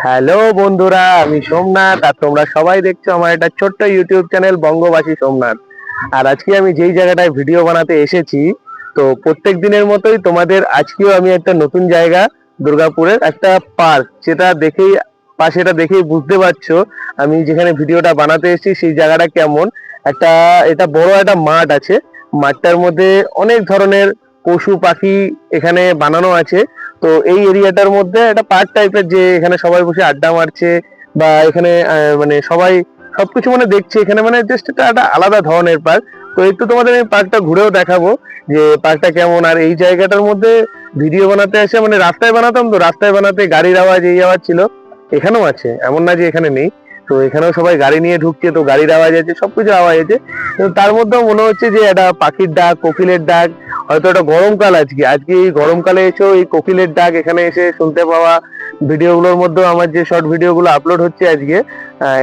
Hello বন্ধুরা, আমি সোমনাথ আর তোমরা সবাই দেখছো আমার একটা ছোট্ট ইউটিউব চ্যানেল বঙ্গবাসী সোমনাথ। আর আজকে আমি যেই জায়গাটায় ভিডিও বানাতে এসেছি, তো প্রত্যেক দিনের মতোই তোমাদের আজকেও আমি একটা নতুন জায়গা, দুর্গাপুরের একটা পার্ক, যেটা দেখেই পাশেটা দেখেই বুঝতে পারছো আমি যেখানে ভিডিওটা বানাতে এসেছি সেই জায়গাটা কেমন। একটা এটা বড় একটা মাঠ আছে, মাঠটার মধ্যে অনেক ধরনের পশু পাখি এখানে বানানো আছে। তো এই এরিয়াটার মধ্যে একটা পার্ক টাইপের, যে এখানে সবাই বসে আড্ডা মারছে বা এখানে মানে সবাই সবকিছু মানে দেখছে এখানে, মানে জাস্ট এটা একটা আলাদা ধরনের পার্ক। তো একটু তোমাদের এই পার্কটা ঘুরেও দেখাবো যে পার্কটা কেমন। আর এই জায়গাটার মধ্যে ভিডিও বানাতে আসে, মানে রাস্তায় বানাতাম, তো রাস্তায় বানাতে গাড়ির আওয়াজ এই আওয়াজ ছিল, এখানেও আছে, এমন না যে এখানে নেই। তো এখানেও সবাই গাড়ি নিয়ে ঢুকছে, তো গাড়ির আওয়াজ আছে, সবকিছু আওয়াজ আছে। কিন্তু তার মধ্যেও মনে হচ্ছে যে একটা পাখির ডাক, কোকিলের ডাক। হয়তো এটা গরমকাল, আজকে আজকে এই গরমকালে এসেও এই কোকিলের ডাক এখানে এসে শুনতে পাওয়া। ভিডিওগুলোর মধ্যেও আমার যে শর্ট ভিডিওগুলো আপলোড হচ্ছে আজকে,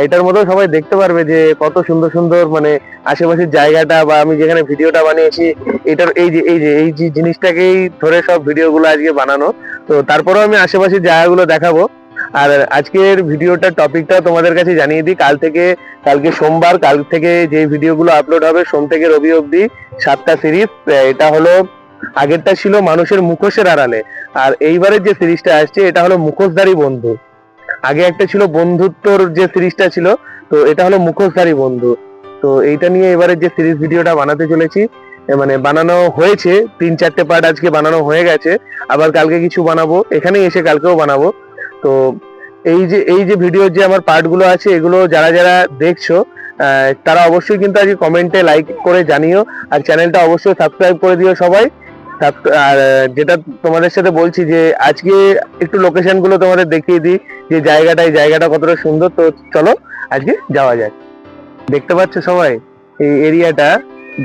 এটার মধ্যেও সবাই দেখতে পারবে যে কত সুন্দর সুন্দর মানে আশেপাশের জায়গাটা, বা আমি যেখানে ভিডিওটা বানিয়েছি এটার এই যে জিনিসটাকেই ধরে সব ভিডিওগুলো আজকে বানানো। তো তারপরেও আমি আশেপাশের জায়গাগুলো দেখাবো। আর আজকের ভিডিওটার টপিকটা তোমাদের কাছে জানিয়ে দিই, কালকে সোমবার, কাল থেকে যে ভিডিওগুলো আপলোড হবে সোম থেকে রবি অবধি 7টা সিরিজ। এটা হলো, আগেরটা ছিল মানুষের মুখোশের আড়ালে, আর এইবারের যে সিরিজটা আসছে এটা হলো মুখোশধারী বন্ধু। আগে একটা ছিল বন্ধুত্বর যে সিরিজটা ছিল, তো এটা হলো মুখোশধারী বন্ধু। তো এইটা নিয়ে এবারে যে সিরিজ ভিডিওটা বানাতে চলেছি, মানে বানানো হয়েছে 3-4টে পার্ট আজকে বানানো হয়ে গেছে, আবার কালকে কিছু বানাবো, এখানেই এসে কালকেও বানাবো। তো এই যে ভিডিওর যে আমার পার্ট গুলো আছে, এগুলো যারা যারা দেখছো তারা অবশ্যই কিন্তু আজকে কমেন্টে লাইক করে জানিও, আর চ্যানেলটা অবশ্যই সাবস্ক্রাইব করে দিও সবাই। আর যেটা তোমাদের সাথে বলছি যে আজকে একটু লোকেশন গুলো তোমাদের দেখিয়ে দিই, যে এই জায়গাটা কতটা সুন্দর। তো চলো আজকে যাওয়া যায়। দেখতে পাচ্ছ সবাই এই এরিয়াটা,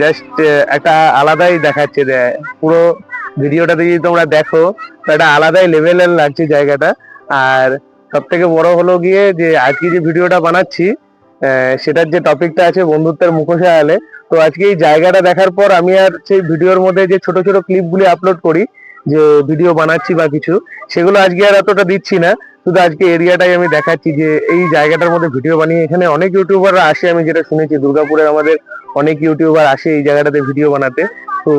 জাস্ট একটা আলাদাই দেখাচ্ছে পুরো ভিডিওটাতে যদি তোমরা দেখো, তো একটা আলাদাই লেভেলের লাগছে জায়গাটা। আর সব থেকে বড় হলো গিয়ে যে আজকে যে ভিডিওটা বানাচ্ছি, সেটার যে টপিকটা আছে বন্ধুত্বের মুখোশে আলে। তো আজকে এই জায়গাটা দেখার পর আমি আর সেই ভিডিওর মধ্যে যে ছোট ছোট ক্লিপগুলি আপলোড করি, যে ভিডিও বানাচ্ছি বা কিছু, সেগুলো আজকে আর এতটা দিচ্ছি না। শুধু আজকে এরিয়াটাই আমি দেখাচ্ছি, যে এই জায়গাটার মধ্যে ভিডিও বানিয়ে এখানে অনেক ইউটিউবাররা আসে, আমি যেটা শুনেছি দুর্গাপুরের আমাদের অনেক ইউটিউবার আসে এই জায়গাটাতে ভিডিও বানাতে। তো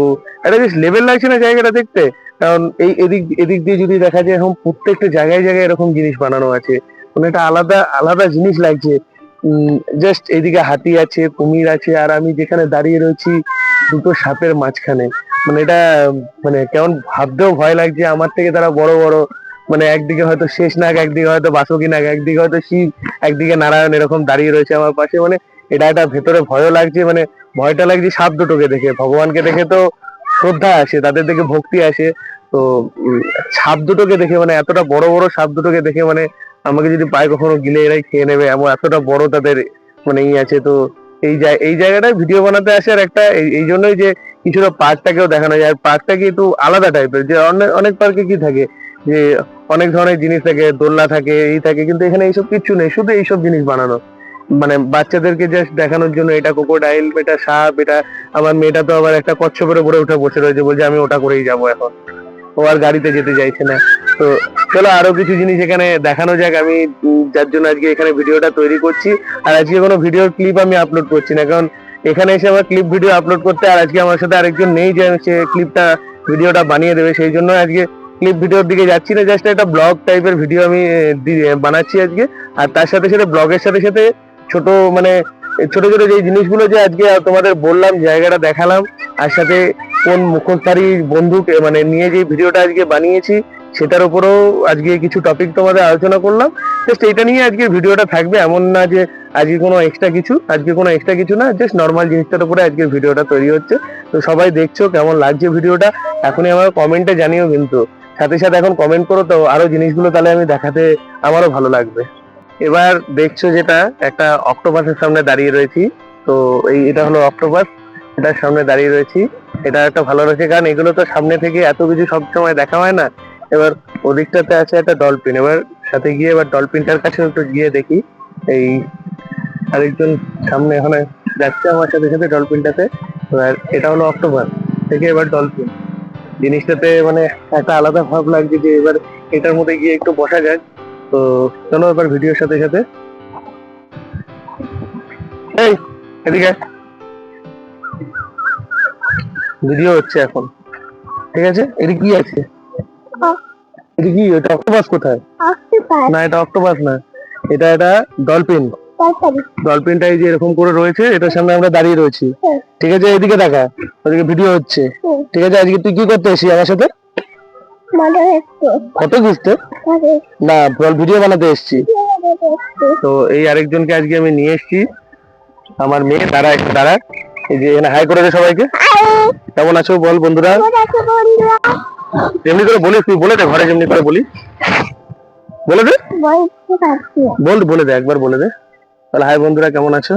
একটা বেশ লেভেল লাগছে না জায়গাটা দেখতে? কারণ এই এদিক এদিক দিয়ে যদি দেখা যায়, এখন প্রত্যেকটা জায়গায় জায়গায় এরকম জিনিস বানানো আছে, মানে একটা আলাদা আলাদা জিনিস লাগছে। জাস্ট এইদিকে হাতি আছে, কুমির আছে, আর আমি যেখানে দাঁড়িয়ে রয়েছি দুটো সাপের মাঝখানে। মানে এটা মানে কেমন ভাবতেও ভয় লাগছে, আমার থেকে তারা বড় বড়। মানে একদিকে হয়তো শেষনাগ, একদিকে হয়তো বাসুকি নাগ, একদিকে হয়তো শিব, একদিকে নারায়ণ, এরকম দাঁড়িয়ে রয়েছে আমার পাশে। মানে এটা একটা ভেতরে ভয়ও লাগছে, মানে ভয়টা লাগছে সাপ দুটোকে দেখে। ভগবানকে দেখে তো শ্রদ্ধা আসে, তাদের দেখে ভক্তি আসে। তো সাপ দুটোকে দেখে, মানে এতটা বড় বড় সাপ দুটোকে দেখে, মানে আমাকে যদি পায় কখনো গিলে এরাই খেয়ে নেবে, এমন এতটা বড় তাদের মানে আছে। তো এই জায়গাটায় ভিডিও বানাতে আসে। আর একটা এই জন্যই যে কিছুটা পার্কটাকেও দেখানো যায়, আর পার্কটা কি একটু আলাদা টাইপের। যে অনেক অনেক পার্কে কি থাকে, যে অনেক ধরনের জিনিস থাকে, দোলনা থাকে, এই থাকে, কিন্তু এখানে এইসব কিছু নেই, শুধু এইসব জিনিস বানানো মানে বাচ্চাদেরকে জাস্ট দেখানোর জন্য। এটা ক্রোকোডাইল, এটা সাপ, এটা আমার মেয়েটা তো আবার একটা কচ্ছপের উপরে উঠে বসে রয়েছে, বলছে আমি ওটা করেই যাবো এখন, ও আর গাড়িতে যেতে চাইছে না। তো চলো আরো কিছু জিনিস এখানে দেখানো যাক। আমি যার জন্য আজকে এখানে ভিডিওটা তৈরি করছি। আর আজকে কোনো ভিডিওর ক্লিপ আমি আপলোড করছি না, কারণ এখানে এসে আমার ক্লিপ ভিডিও আপলোড করতে, আর আজকে আমার সাথে আরেকজন নেই যে সে ক্লিপটা ভিডিওটা বানিয়ে দেবে, সেই জন্য আজকে ক্লিপ ভিডিওর দিকে যাচ্ছি না। জাস্ট একটা ব্লগ টাইপের ভিডিও আমি বানাচ্ছি আজকে। আর তার সাথে সাথে ব্লগের সাথে সাথে ছোট মানে ছোট ছোট যে জিনিসগুলো যে আজকে তোমাদের বললাম, জায়গাটা দেখালাম, আর সাথে কোন মুখোশধারী বন্ধুকে মানে নিয়ে যে ভিডিওটা আজকে বানিয়েছি, সেটার উপরেও আজকে কিছু টপিক তোমাদের আলোচনা করলাম। জাস্ট এটা নিয়ে আজকে ভিডিওটা থাকবে, এমন না যে আজকে কোনো এক্সট্রা কিছু না, জাস্ট নর্মাল জিনিসটার উপরে আজকে ভিডিওটা তৈরি হচ্ছে। তো সবাই দেখছো, কেমন লাগছে ভিডিওটা এখনই আমার কমেন্টে জানিও, কিন্তু সাথে সাথে এখন কমেন্ট করো, তো আরো জিনিসগুলো তাহলে আমি দেখাতে আমারও ভালো লাগবে। এবার দেখছো যেটা, একটা অক্টোপাসের সামনে দাঁড়িয়ে রয়েছি। তো এটা হলো অক্টোপাস, এটার সামনে দাঁড়িয়ে রয়েছি। এটা একটা ভালো রয়েছে, কারণ এগুলো তো সামনে থেকে এত কিছু সবসময় দেখা হয় না। এবার ওদিকটাতে আছে একটা ডলফিন, এবার সাথে গিয়ে এবার ডলফিনটার কাছে একটু গিয়ে দেখি। এই আরেকজন সামনে এখানে যাচ্ছে আমার সাথে সাথে ডলফিনটাতে। এবার এটা হলো অক্টোপাস থেকে এবার ডলফিন, জিনিসটাতে মানে একটা আলাদা ভাব লাগছে, যে এবার এটার মধ্যে গিয়ে একটু বসা যাক। তো চলো এবার ভিডিওর সাথে সাথে এই এদিকে ভিডিও হচ্ছে এখন, ঠিক আছে? এটা কি আছে? এটা কি? এটা অক্টোপাস কোথায়? না এটা অক্টোপাস না, এটা একটা ডলফিন। ডলফিনটা এই যে এরকম করে রয়েছে, এটার সামনে আমরা দাঁড়িয়ে রয়েছি, ঠিক আছে? এদিকে দেখা, ওদিকে ভিডিও হচ্ছে, ঠিক আছে? আজকে তুই কি করতে এসেছিস আমার সাথে? কত ঘুরতে না, ভিডিও বানাতে এসেছি। তো এই আরেকজনকে আজকে আমি নিয়ে এসেছি, আমার মেয়ে। দাঁড়া একটু দাঁড়া, এই যে এখানে হাই করে দে সবাইকে। কেমন আছো বল বন্ধুরা? এমনি করে বলিস, তুই বলে দে ঘরে যেমনি করে বলি, বলে দে, বলে দে একবার বলে দে। তাহলে হাই বন্ধুরা, কেমন আছো?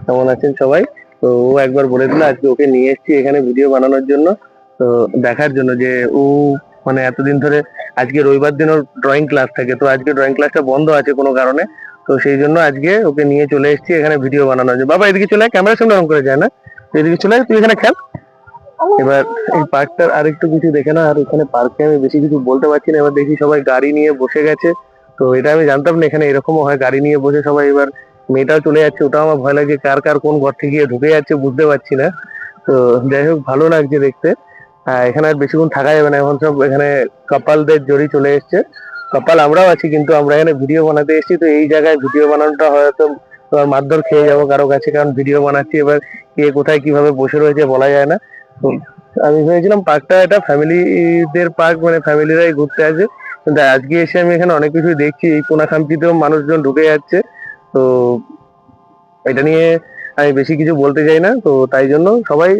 কেমন আছেন সবাই? তো ও একবার বলে দিল, আজকে ওকে নিয়ে এসেছি এখানে ভিডিও বানানোর জন্য, তো দেখার জন্য যে ও মানে এতদিন ধরে, আজকে রবিবার দিন ওর ড্রয়িং ক্লাস থাকে, তো আজকে ড্রয়িং ক্লাসটা বন্ধ আছে কোনো কারণে, তো সেই জন্য আজকে ওকে নিয়ে চলে এসেছি এখানে ভিডিও বানানোর জন্য। বাবা এদিকে চলে আয়, ক্যামেরার সামনে অন করে যায় না, এদিকে চলে আয়, তুই এখানে খেল। এবার এই পার্কটার আর একটু কিছু দেখে না, আর এখানে পার্কে আমি বেশি কিছু বলতে পারছি না। এবার দেখি সবাই গাড়ি নিয়ে বসে গেছে, তো এটা আমি জানতাম না এখানে এরকমও হয়, গাড়ি নিয়ে বসে সবাই। এবার মেয়েটাও চলে যাচ্ছে, ওটাও আমার ভয় লাগছে, কার কার কোন ঘর থেকে গিয়ে ঢুকে যাচ্ছে বুঝতে পারছি না। তো যাই হোক, ভালো লাগছে দেখতে। এখানে আর বেশিক্ষণ থাকা যাবে না, এখন সব এখানে কপালদের জড়ি চলে এসছে। কপাল আমরাও আছি, কিন্তু আমরা এখানে ভিডিও বানাতে এসেছি, তো এই জায়গায় ভিডিও বানানোটা হয়তো তোমার মারধর খেয়ে যাবো কারো কাছে, কারণ ভিডিও বানাচ্ছি। এবার কে কোথায় কিভাবে বসে রয়েছে বলা যায় না। তো আমি ভেবেছিলাম পার্কটা এটা ফ্যামিলিদের পার্ক, মানে ফ্যামিলিরাই ঘুরতে আসে, কিন্তু আজকে এসে আমি এখানে অনেক কিছু দেখছি, এই কোনাখামতিতেও মানুষজন ঢুকে যাচ্ছে। তো এটা নিয়ে আমি বেশি কিছু বলতে চাই না, তো তাই জন্য সবাই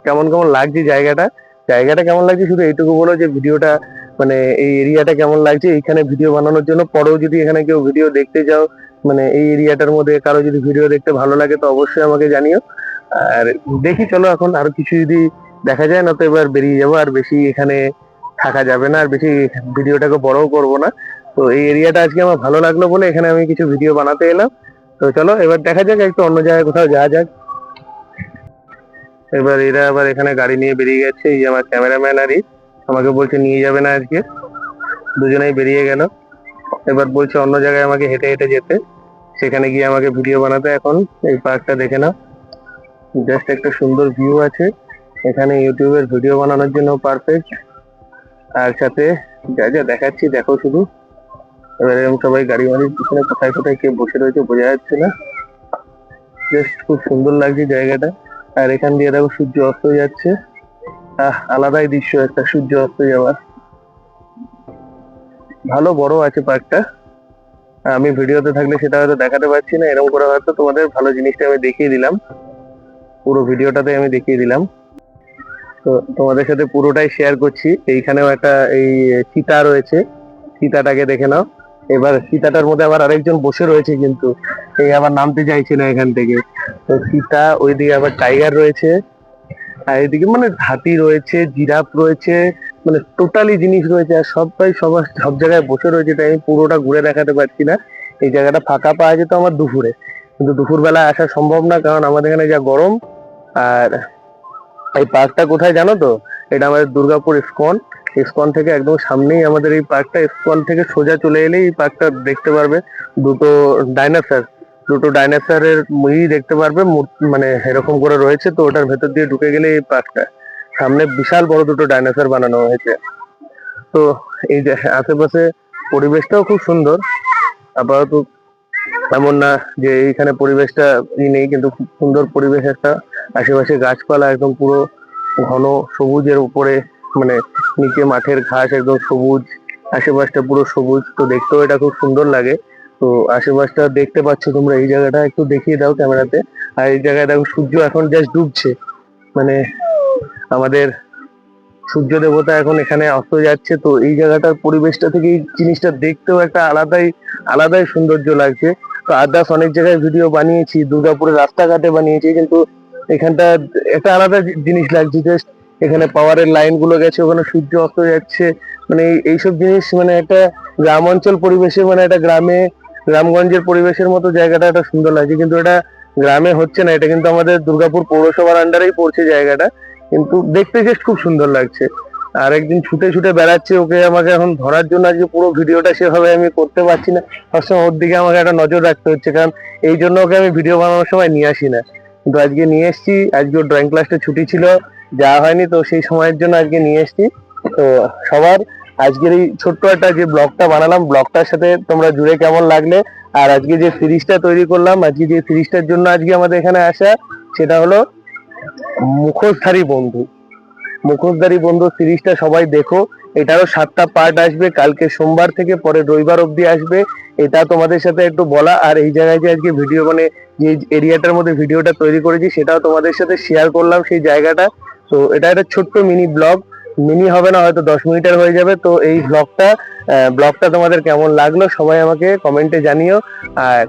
কেমন কেমন লাগছে জায়গাটা, জায়গাটা কেমন লাগছে শুধু এইটুকু বলো যে ভিডিওটা, মানে এই এরিয়াটা কেমন লাগছে এইখানে ভিডিও বানানোর জন্য। পরেও যদি এখানে কেউ ভিডিও দেখতে যাও, মানে এই এরিয়াটার মধ্যে কারো যদি ভিডিও দেখতে ভালো লাগে, তো অবশ্যই আমাকে জানিও। আর দেখি চলো এখন আরো কিছু যদি দেখা যায়, না তো এবার বেরিয়ে যাবো, আর বেশি এখানে থাকা যাবে না, আর বেশি ভিডিওটাকে বড়ও করবো না। তো এই এরিয়াটা আজকে আমার ভালো লাগলো বলে এখানে আমি কিছু ভিডিও বানাতে এলাম। তো চলো এবার দেখা যাক, একটু অন্য জায়গায় কোথাও যাওয়া যাক। এবার এরা আবার এখানে গাড়ি নিয়ে বেরিয়ে গেছে, এই যে আমার ক্যামেরাম্যান আরই আমাকে বলছে নিয়ে যাবে না আজকে, দুজনেই বেরিয়ে গেল। এবার বলছে অন্য জায়গায় আমাকে হেঁটে হেঁটে যেতে, সেখানে গিয়ে আমাকে ভিডিও বানাতে। এখন এই পার্কটা দেখে নাও, জাস্ট একটা সুন্দর ভিউ আছে এখানে, ইউটিউবের ভিডিও বানানোর জন্য পারফেক্ট। আর সাথে যা যা দেখাচ্ছি দেখো শুধু। এবার এরকম সবাই গাড়ি মাড়ির পিছনে কোথায় কোথায় কে বসে রয়েছে বোঝা যাচ্ছে না, জাস্ট খুব সুন্দর লাগছে জায়গাটা। আর এখান দিয়ে দেখো সূর্য অস্ত যাচ্ছে, আলাদাই দৃশ্য একটা সূর্য অস্ত যাওয়ার। ভালো বড় আছে পার্কটা, আমি ভিডিওতে থাকলে সেটা হয়তো দেখাতে পারছি না, এরকম করে হয়তো তোমাদের ভালো জিনিসটা আমি দেখিয়ে দিলাম, পুরো ভিডিওটাতে আমি দেখিয়ে দিলাম। তো তোমাদের সাথে পুরোটাই শেয়ার করছি। এইখানেও একটা এই চিতা রয়েছে, চিতাটাকে দেখে নাও। এবার চিতাটার মধ্যে আবার আরেকজন বসে রয়েছে, কিন্তু এই আবার নামতে চাইছে না এখান থেকে। তো চিতা, ওইদিকে আবার টাইগার রয়েছে, আর এদিকে মানে হাতি রয়েছে, জিরাফ রয়েছে, মানে টোটালি জিনিস রয়েছে। আর সবাই সবার সব জায়গায় বসে রয়েছে, তাই আমি পুরোটা ঘুরে দেখাতে পারছি না। এই জায়গাটা ফাঁকা পাওয়া যেত আমার দুপুরে, কিন্তু দুপুর বেলা আসা সম্ভব না, কারণ আমাদের এখানে যা গরম। আর এই পার্কটা কোথায় জানো তো? এটা আমাদের দুর্গাপুর ইসকন, ইসকন থেকে একদম সামনেই আমাদের এই পার্কটা। ইসকন থেকে সোজা চলে এলেই এই পার্কটা দেখতে পারবে। দুটো ডাইনোসর, দুটো ডাইনোসরের দেখতে পারবে, মানে এরকম করে রয়েছে। তো ওটার ভেতর দিয়ে ঢুকে গেলে এই পার্কটা, সামনে বিশাল বড় দুটো ডাইনোসর বানানো হয়েছে। তো এই যে আশেপাশে পরিবেশটাও খুব সুন্দর, আপাতত এমন না যে এইখানে পরিবেশটা নেই, কিন্তু খুব সুন্দর পরিবেশ একটা। আশেপাশে গাছপালা একদম পুরো ঘন সবুজের উপরে, মানে নিচে মাঠের ঘাস একদম সবুজ, আশেপাশটা পুরো সবুজ। তো দেখতেও এটা খুব সুন্দর লাগে। তো আশেপাশটা দেখতে পাচ্ছ তোমরা, এই জায়গাটা একটু দেখিয়ে দাও ক্যামেরাতে। আর এই জায়গায় দেখো সূর্য এখন জাস্ট ডুবছে, মানে আমাদের সূর্য দেবতা এখন এখানে অস্ত যাচ্ছে। তো এই জায়গাটার পরিবেশটা থেকে এই জিনিসটা দেখতেও একটা আলাদাই আলাদাই সৌন্দর্য লাগছে। তো আদার্স অনেক জায়গায় ভিডিও বানিয়েছি, দুর্গাপুরের রাস্তাঘাটে বানিয়েছি, কিন্তু এখানটা একটা আলাদা জিনিস লাগছে। জাস্ট এখানে পাওয়ারের লাইন গুলো গেছে, ওখানে সূর্য অস্ত যাচ্ছে, মানে এইসব জিনিস, মানে একটা গ্রাম অঞ্চল পরিবেশে, মানে একটা গ্রামে গ্রামগঞ্জের পরিবেশের মতো জায়গাটা একটা সুন্দর লাগছে। কিন্তু এটা গ্রামে হচ্ছে না, এটা কিন্তু আমাদের দুর্গাপুর পৌরসভার আন্ডারেই পড়ছে জায়গাটা, কিন্তু দেখতে জাস্ট খুব সুন্দর লাগছে। আর একদিন ছুটে ছুটে বেড়াচ্ছে, ওকে আমাকে এখন ধরার জন্য আজকে পুরো ভিডিওটা সেভাবে আমি করতে পারছি না। সবসময় ওর দিকে আমাকে একটা নজর রাখতে হচ্ছে, কারণ এই জন্য ওকে আমি ভিডিও বানানোর সময় নিয়ে আসি না, কিন্তু আজকে নিয়ে এসেছি। আজকে ওর ড্রয়িং ক্লাসটা ছুটি ছিল, যাওয়া হয়নি, তো সেই সময়ের জন্য আজকে নিয়ে এসেছি। তো সবার আজকের এই ছোট্ট একটা যে ব্লগটা বানালাম, ব্লগটার সাথে তোমরা জুড়ে কেমন লাগলে, আর আজকে যে সিরিজটা তৈরি করলাম, আজকে যে সিরিজটার জন্য আজকে আমাদের এখানে আসা, সেটা হলো মুখোশধারী বন্ধু। মুখোশধারী বন্ধু সিরিজটা সবাই দেখো। এটারও 7টা পার্ট আসবে, কালকে সোমবার থেকে পরে রবিবার অবধি আসবে। এটা তোমাদের সাথে একটু বলা, আর এই জায়গায় যে আজকে ভিডিও মানে যে এরিয়াটার মধ্যে ভিডিওটা তৈরি করেছি সেটাও তোমাদের সাথে শেয়ার করলাম সেই জায়গাটা। তো এটা একটা ছোট্ট মিনি ব্লগ, মিনি হবে না, হয়তো 10 মিনিটের হয়ে যাবে। তো এই ব্লগটা তোমাদের কেমন লাগলো সবাই আমাকে কমেন্টে জানিও। আর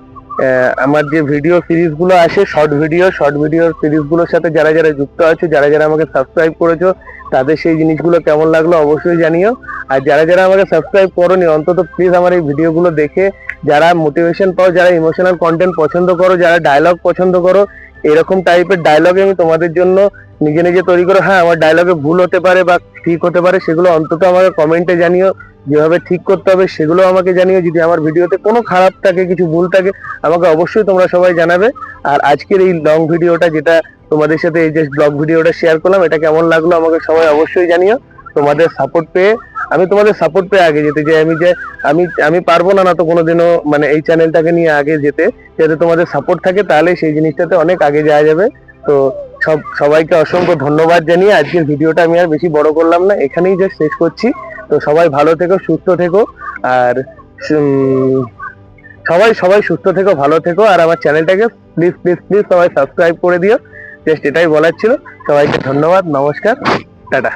আমার যে ভিডিও সিরিজ গুলো আসে, শর্ট ভিডিও সিরিজ গুলোর সাথে যারা যারা যুক্ত আছো, যারা যারা আমাকে সাবস্ক্রাইব করেছো, তাদের সেই জিনিসগুলো কেমন লাগলো অবশ্যই জানিও। আর যারা যারা আমাকে সাবস্ক্রাইব করোনি, অন্তত প্লিজ আমার এই ভিডিওগুলো দেখে যারা মোটিভেশন পাও, যারা ইমোশনাল কন্টেন্ট পছন্দ করো, যারা ডায়লগ পছন্দ করো, এরকম টাইপের ডায়লগে আমি তোমাদের জন্য নিজে নিজে তৈরি করো। হ্যাঁ, আমার ডায়লগে ভুল হতে পারে বা ঠিক হতে পারে, সেগুলো অন্তত আমাকে কমেন্টে জানিও। যেভাবে ঠিক করতে হবে সেগুলো আমাকে জানিও। যদি আমার ভিডিওতে কোনো খারাপ থাকে, কিছু ভুল থাকে, আমাকে অবশ্যই তোমরা সবাই জানাবে। আর আজকের এই লং ভিডিওটা, যেটা তোমাদের সাথে এই যে ব্লগ ভিডিওটা শেয়ার করলাম, এটা কেমন লাগলো আমাকে সবাই অবশ্যই জানিও। তোমাদের সাপোর্ট পেয়ে আগে যেতে চাই। আমি পারবো না তো কোনোদিনও মানে এই চ্যানেলটাকে নিয়ে আগে যেতে। যাতে তোমাদের সাপোর্ট থাকে, তাহলে সেই জিনিসটাতে অনেক আগে যাওয়া যাবে। তো সবাইকে অসংখ্য ধন্যবাদ জানিয়ে আজকের ভিডিওটা আমি আর বেশি বড় করলাম না, এখানেই জাস্ট শেষ করছি। তো সবাই ভালো থেকো, সুস্থ থেকো, আর সবাই সবাই সুস্থ থেকো, ভালো থেকো। আর আমার চ্যানেলটাকে প্লিজ প্লিজ প্লিজ সবাই সাবস্ক্রাইব করে দিও। জাস্ট এটাই বলার ছিল। সবাইকে ধন্যবাদ, নমস্কার, টাটা।